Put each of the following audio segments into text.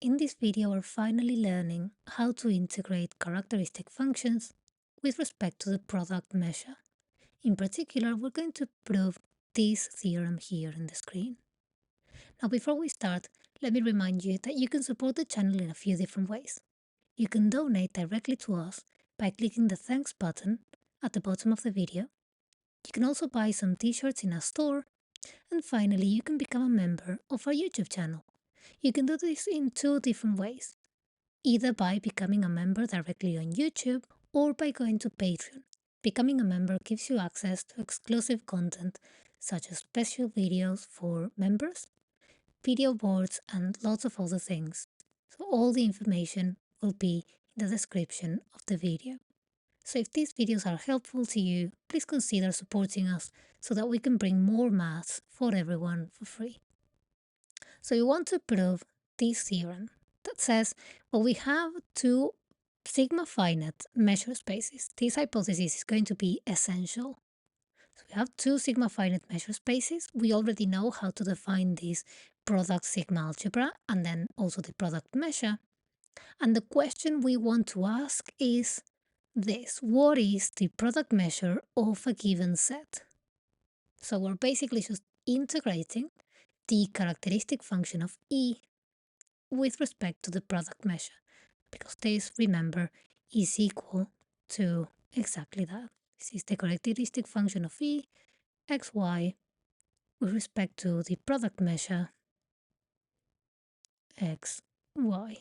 In this video, we're finally learning how to integrate characteristic functions with respect to the product measure. In particular, we're going to prove this theorem here in the screen. Now, before we start, let me remind you that you can support the channel in a few different ways. You can donate directly to us by clicking the thanks button at the bottom of the video. You can also buy some t-shirts in our store. And finally, you can become a member of our YouTube channel. You can do this in two different ways, either by becoming a member directly on YouTube or by going to Patreon. Becoming a member gives you access to exclusive content such as special videos for members, video boards, and lots of other things. So all the information will be in the description of the video. So if these videos are helpful to you, please consider supporting us so that we can bring more maths for everyone for free. So you want to prove this theorem that says, well, we have two sigma finite measure spaces. This hypothesis is going to be essential. So we have two sigma finite measure spaces. We already know how to define this product sigma algebra and then also the product measure. And the question we want to ask is this: what is the product measure of a given set? So we're basically just integrating the characteristic function of E with respect to the product measure, because this, remember, is equal to exactly that. This is the characteristic function of E, x, y, with respect to the product measure, x, y.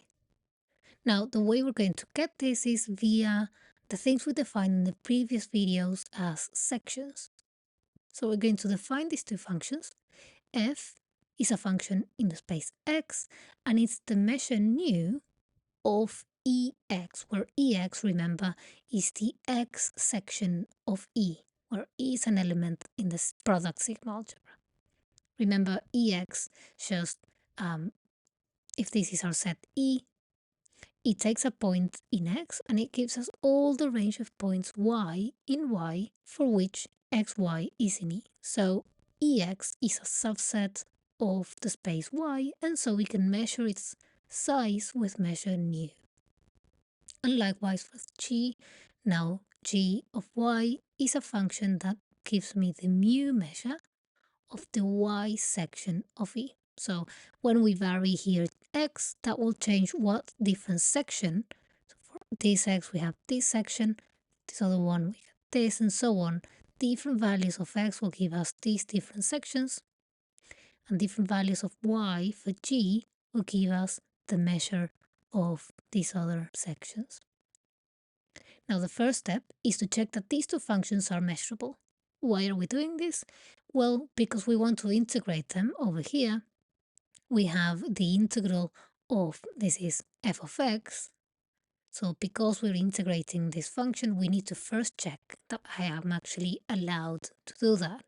Now, the way we're going to get this is via the things we defined in the previous videos as sections. So we're going to define these two functions. F is a function in the space X, and it's the measure nu of Ex, where Ex, remember, is the X section of E, where E is an element in this product sigma algebra. Remember, Ex just, if this is our set E, it takes a point in X and it gives us all the range of points Y in Y for which XY is in E. So Ex is a subset of the space Y, and so we can measure its size with measure nu. And likewise with G, now G of Y is a function that gives me the mu measure of the Y section of E. So when we vary here X, that will change what different section. So for this X, we have this section, this other one, we get this, and so on. Different values of X will give us these different sections, and different values of Y for G will give us the measure of these other sections. Now the first step is to check that these two functions are measurable. Why are we doing this? Well, because we want to integrate them over here. We have the integral of, this is f of x. So because we're integrating this function, we need to first check that I am actually allowed to do that.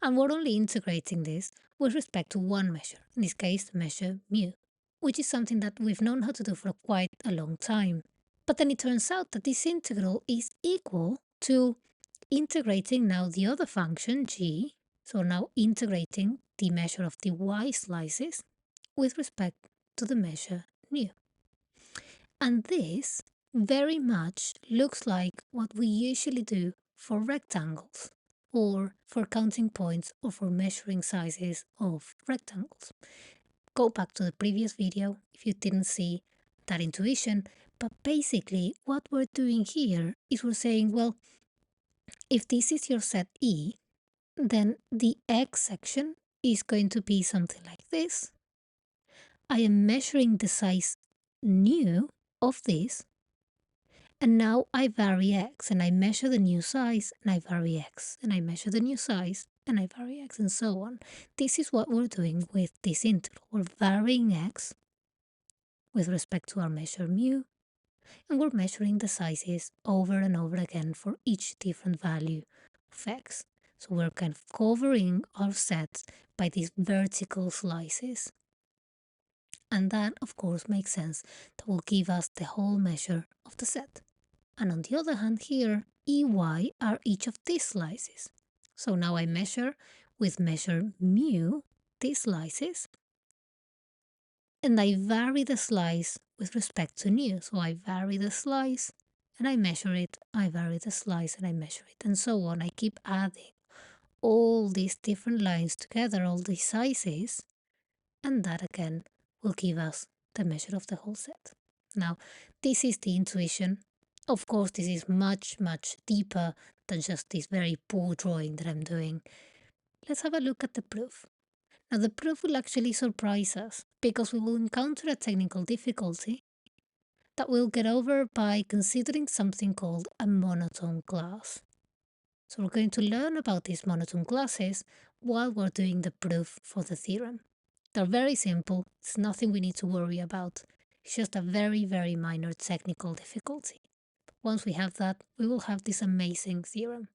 And we're only integrating this with respect to one measure, in this case the measure mu, which is something that we've known how to do for quite a long time. But then it turns out that this integral is equal to integrating now the other function g, so now integrating the measure of the y slices with respect to the measure nu. And this very much looks like what we usually do for rectangles, or for counting points, or for measuring sizes of rectangles. Go back to the previous video if you didn't see that intuition, but basically what we're doing here is we're saying, well, if this is your set E, then the X section is going to be something like this. I am measuring the size nu of this, and now I vary X, and I measure the new size, and I vary X, and I measure the new size, and I vary X, and so on. This is what we're doing with this integral. We're varying X with respect to our measure mu, and we're measuring the sizes over and over again for each different value of X. So we're kind of covering our sets by these vertical slices. And that, of course, makes sense. That will give us the whole measure of the set. And on the other hand here, EY are each of these slices. So now I measure with measure mu these slices. and I vary the slice with respect to nu. So I vary the slice and I measure it, I vary the slice and I measure it, and so on. I keep adding all these different lines together, all these sizes, and that again will give us the measure of the whole set. Now, this is the intuition. Of course, this is much, much deeper than just this very poor drawing that I'm doing. Let's have a look at the proof. Now, the proof will actually surprise us because we will encounter a technical difficulty that we'll get over by considering something called a monotone class. So we're going to learn about these monotone classes while we're doing the proof for the theorem. They're very simple, it's nothing we need to worry about. It's just a very, very minor technical difficulty. Once we have that, we will have this amazing theorem.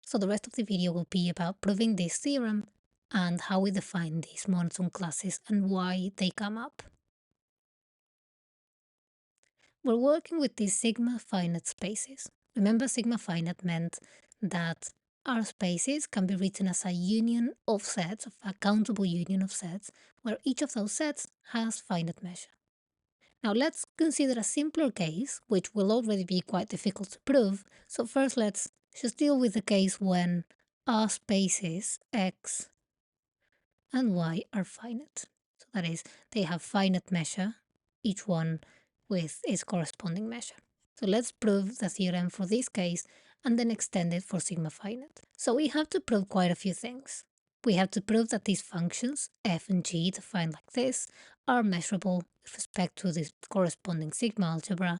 So the rest of the video will be about proving this theorem and how we define these monotone classes and why they come up. We're working with these sigma finite spaces. Remember, sigma finite meant that our spaces can be written as a union of sets, a countable union of sets, where each of those sets has finite measure. Now let's consider a simpler case, which will already be quite difficult to prove. So first let's just deal with the case when our spaces x and y are finite. So that is, they have finite measure, each one with its corresponding measure. So let's prove the theorem for this case and then extend it for sigma finite. So we have to prove quite a few things. We have to prove that these functions, f and g defined like this, are measurable with respect to this corresponding sigma algebra,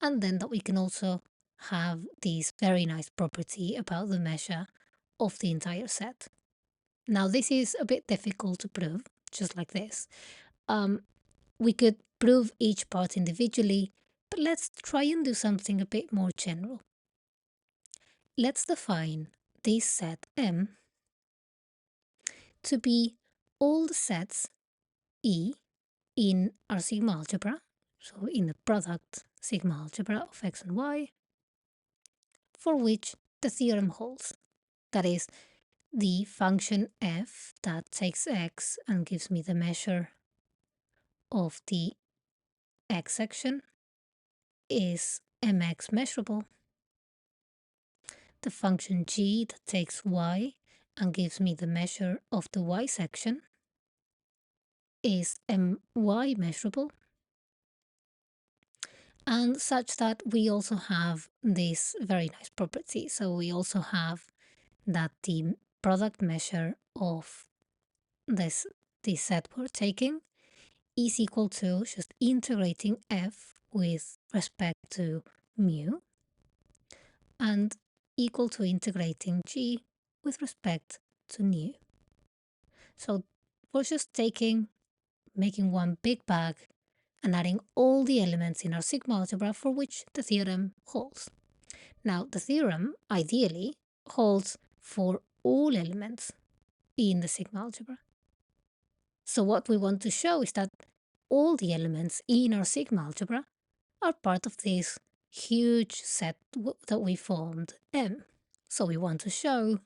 and then that we can also have this very nice property about the measure of the entire set. Now this is a bit difficult to prove, just like this. We could prove each part individually, but let's try and do something a bit more general. Let's define this set M to be all the sets E in our sigma algebra, so in the product sigma algebra of x and y, for which the theorem holds. That is, the function f that takes x and gives me the measure of the x section is mx measurable. The function g that takes y and gives me the measure of the y section is my measurable, and such that we also have this very nice property. So we also have that the product measure of this set we're taking is equal to just integrating f with respect to mu and equal to integrating g with respect to nu. So we're just making one big bag and adding all the elements in our sigma algebra for which the theorem holds. Now, the theorem, ideally, holds for all elements in the sigma algebra. So what we want to show is that all the elements in our sigma algebra are part of this huge set that we formed M. So we want to show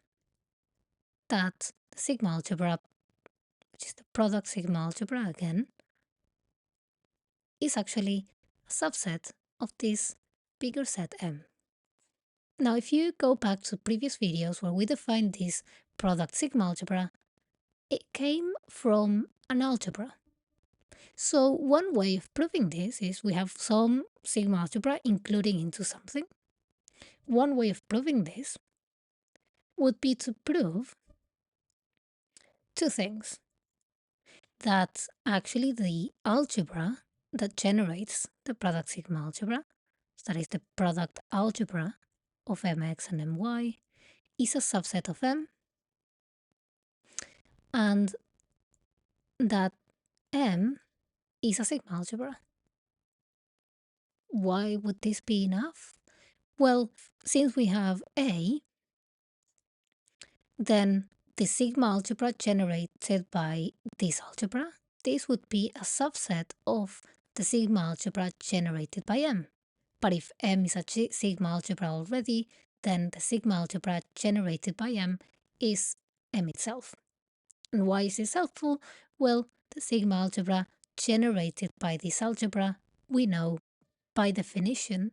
that the sigma algebra, which is the product sigma algebra again, is actually a subset of this bigger set M. Now, if you go back to previous videos where we defined this product sigma algebra, it came from an algebra. So one way of proving this is we have some sigma algebra including into something. One way of proving this would be to prove two things. That actually the algebra that generates the product sigma algebra, so that is the product algebra of mx and my, is a subset of M, and that M is a sigma algebra. Why would this be enough? Well, since we have A, then the sigma algebra generated by this algebra, this would be a subset of the sigma algebra generated by M. But if M is a sigma algebra already, then the sigma algebra generated by M is M itself. And why is this helpful? Well, the sigma algebra generated by this algebra, we know by definition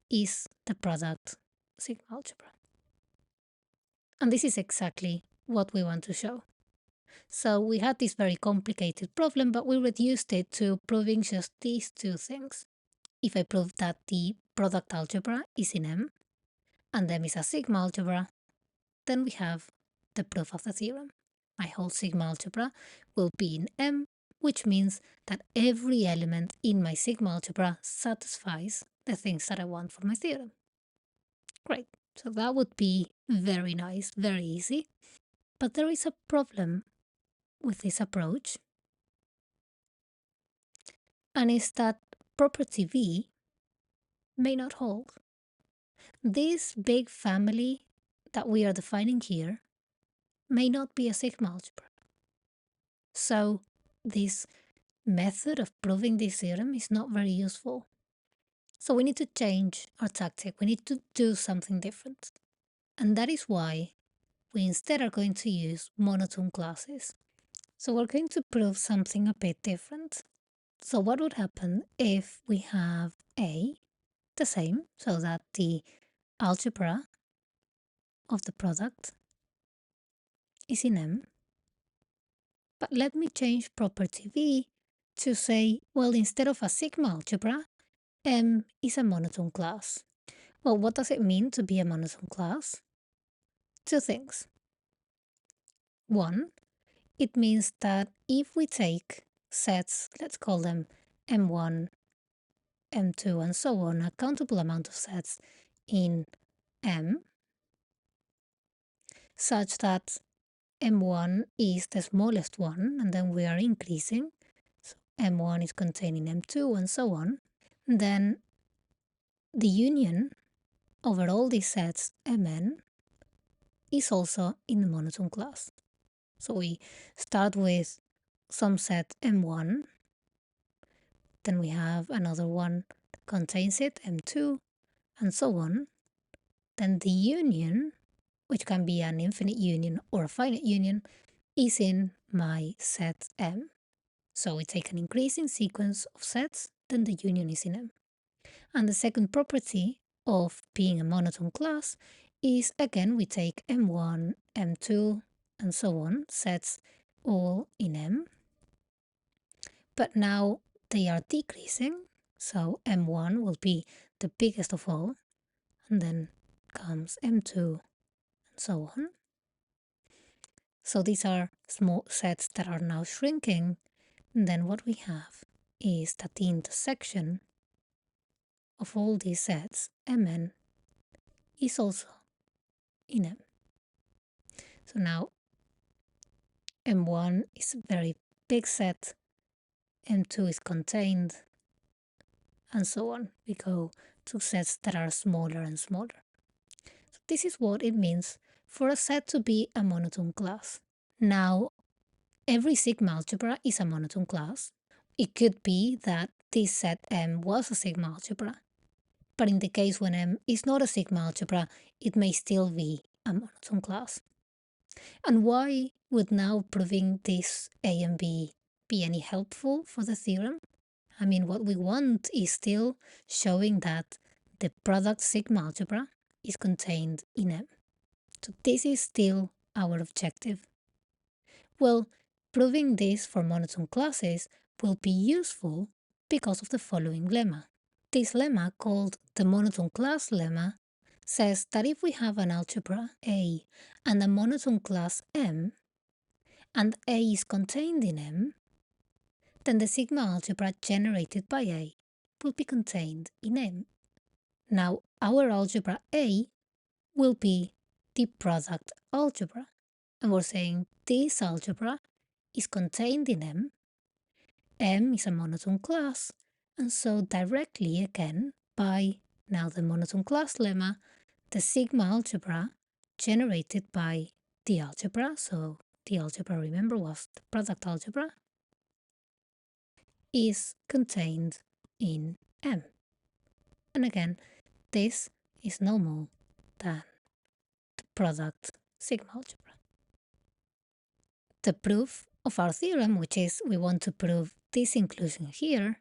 is the product sigma algebra. And this is exactly what we want to show. So we had this very complicated problem, but we reduced it to proving just these two things. If I prove that the product algebra is in M, and M is a sigma algebra, then we have the proof of the theorem. My whole sigma algebra will be in M, which means that every element in my sigma algebra satisfies the things that I want for my theorem. Great. So that would be very nice, very easy. But there is a problem with this approach, and it's that property V may not hold. This big family that we are defining here may not be a sigma algebra. So this method of proving this theorem is not very useful. So we need to change our tactic. We need to do something different. And that is why we instead are going to use monotone classes. So we're going to prove something a bit different. So what would happen if we have A the same, so that the algebra of the product is in M, but let me change property V to say, well, instead of a sigma algebra, M is a monotone class. Well, what does it mean to be a monotone class? Two things. One, it means that if we take sets, let's call them M1, M2, and so on, a countable amount of sets in M, such that M1 is the smallest one, and then we are increasing, so M1 is contained in M2, and so on, then the union over all these sets, Mn, is also in the monotone class. So we start with some set M1, then we have another one that contains it, M2, and so on. Then the union, which can be an infinite union or a finite union, is in my set M. So we take an increasing sequence of sets, then the union is in M. And the second property of being a monotone class is, again, we take M1, M2, and so on, sets all in M. But now they are decreasing, so M1 will be the biggest of all, and then comes M2, and so on. So these are small sets that are now shrinking. And then what we have is that the intersection of all these sets, Mn, is also in M. So now M1 is a very big set, M2 is contained, and so on. We go to sets that are smaller and smaller. So this is what it means for a set to be a monotone class. Now, every sigma algebra is a monotone class. It could be that this set M was a sigma algebra, but in the case when M is not a sigma algebra, it may still be a monotone class. And why would now proving this A and B be any helpful for the theorem? I mean, what we want is still showing that the product sigma algebra is contained in M. So this is still our objective. Well, proving this for monotone classes will be useful because of the following lemma. This lemma, called the monotone class lemma, says that if we have an algebra A and a monotone class M, and A is contained in M, then the sigma algebra generated by A will be contained in M. Now, our algebra A will be the product algebra, and we're saying this algebra is contained in M. M is a monotone class, and so directly again by now the monotone class lemma, the sigma algebra generated by the algebra, so the algebra, remember, was the product algebra, is contained in M. And again, this is no more than the product sigma algebra. The proof of our theorem, which is we want to prove this inclusion here,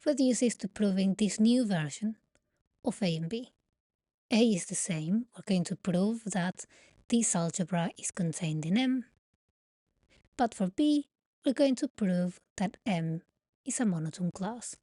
reduces to proving this new version of A and B. A is the same, we're going to prove that this algebra is contained in M, but for B, we're going to prove that M is a monotone class.